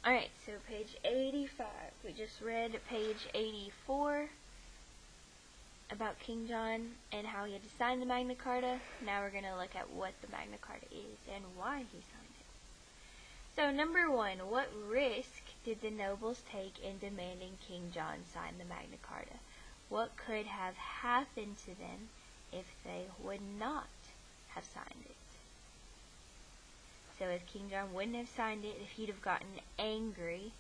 Alright, so page 85. We just read page 84 about King John and how he had to sign the Magna Carta. Now we're going to look at what the Magna Carta is and why he signed it. So number 1, what risk did the nobles take in demanding King John sign the Magna Carta? What could have happened to them if they would not have signed it? So if King John wouldn't have signed it, if he'd have gotten angry,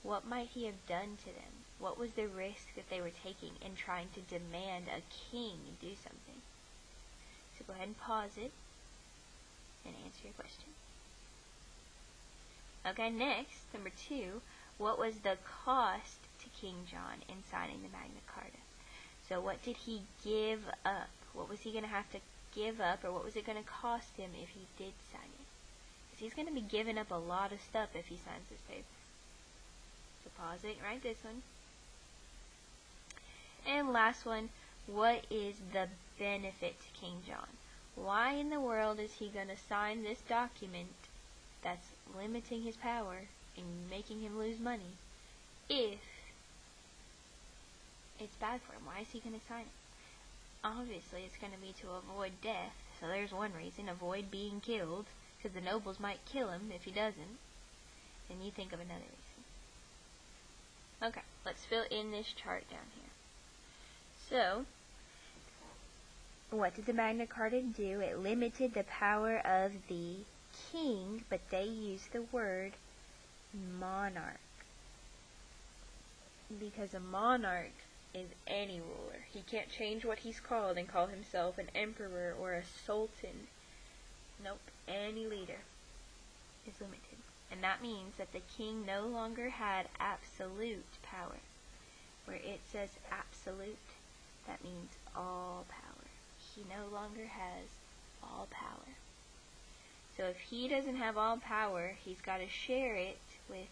what might he have done to them? What was the risk that they were taking in trying to demand a king do something? So go ahead and pause it and answer your question. Okay, next, number 2, what was the cost to King John in signing the Magna Carta? So what did he give up? What was he going to have to give up, or what was it going to cost him if he did sign it? Because he's going to be giving up a lot of stuff if he signs this paper. So pause it and write this one. And last one, what is the benefit to King John? Why in the world is he going to sign this document that's limiting his power and making him lose money if it's bad for him? Why is he going to sign it? Obviously, it's going to be to avoid death. So there's one reason, avoid being killed, because the nobles might kill him if he doesn't. And you think of another reason. Okay, let's fill in this chart down here. So, what did the Magna Carta do? It limited the power of the king, but they used the word monarch. Because a monarch is any ruler. He can't change what he's called and call himself an emperor or a sultan. Nope, any leader is limited. And that means that the king no longer had absolute power. Where it says absolute, that means all power. He no longer has all power. So if he doesn't have all power, he's got to share it with,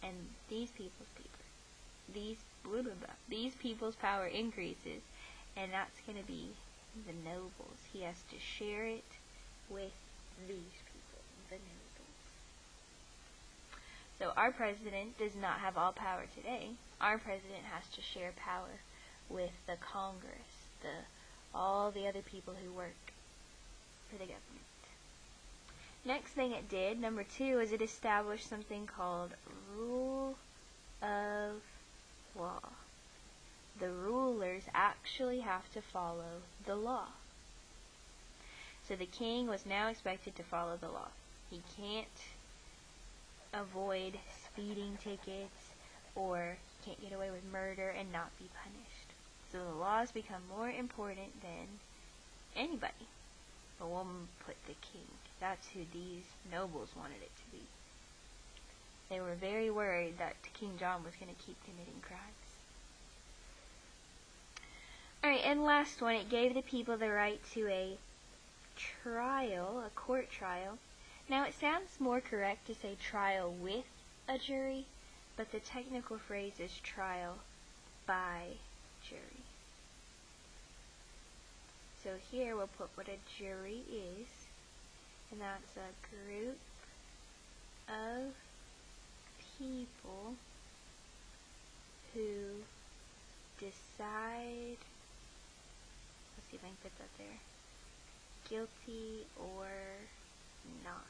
and these people's people. These people's power increases, and that's going to be the nobles. He has to share it with these people, the nobles. So our president does not have all power today. Our president has to share power with the Congress, all the other people who work for the government. Next thing it did, number 2, is it established something called rule of law. The rulers actually have to follow the law. So the king was now expected to follow the law. He can't avoid speeding tickets, or he can't get away with murder and not be punished. So the laws become more important than anybody. But we'll put the king. That's who these nobles wanted it to be. They were very worried that King John was going to keep committing crimes. Alright, and last one, it gave the people the right to a trial, a court trial. Now it sounds more correct to say trial with a jury, but the technical phrase is trial by jury. So here we'll put what a jury is, and that's a group of people who decide, let's see if I can put that there, guilty or not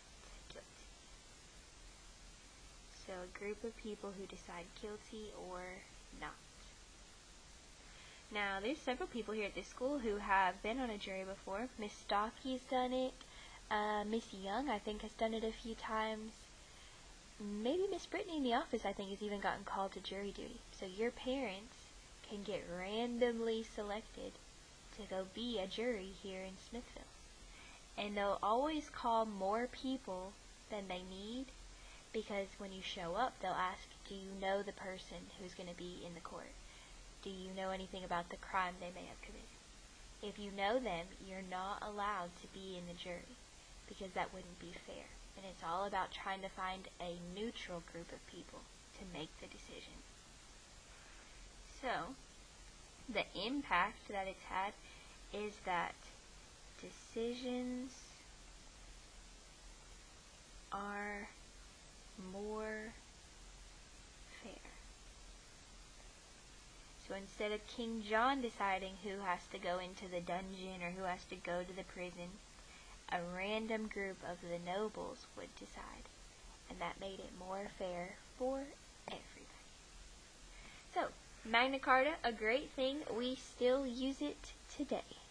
guilty. So a group of people who decide guilty or not. Now, there's several people here at this school who have been on a jury before. Miss Stocky's done it. Miss Young, I think, has done it a few times. Maybe Miss Brittany in the office, I think, has even gotten called to jury duty. So your parents can get randomly selected to go be a jury here in Smithville. And they'll always call more people than they need, because when you show up, they'll ask, do you know the person who's going to be in the court? Do you know anything about the crime they may have committed? If you know them, you're not allowed to be in the jury, because that wouldn't be fair. And it's all about trying to find a neutral group of people to make the decision. So, the impact that it's had is that decisions are more So instead of King John deciding who has to go into the dungeon or who has to go to the prison, a random group of the nobles would decide. And that made it more fair for everybody. So, Magna Carta, a great thing. We still use it today.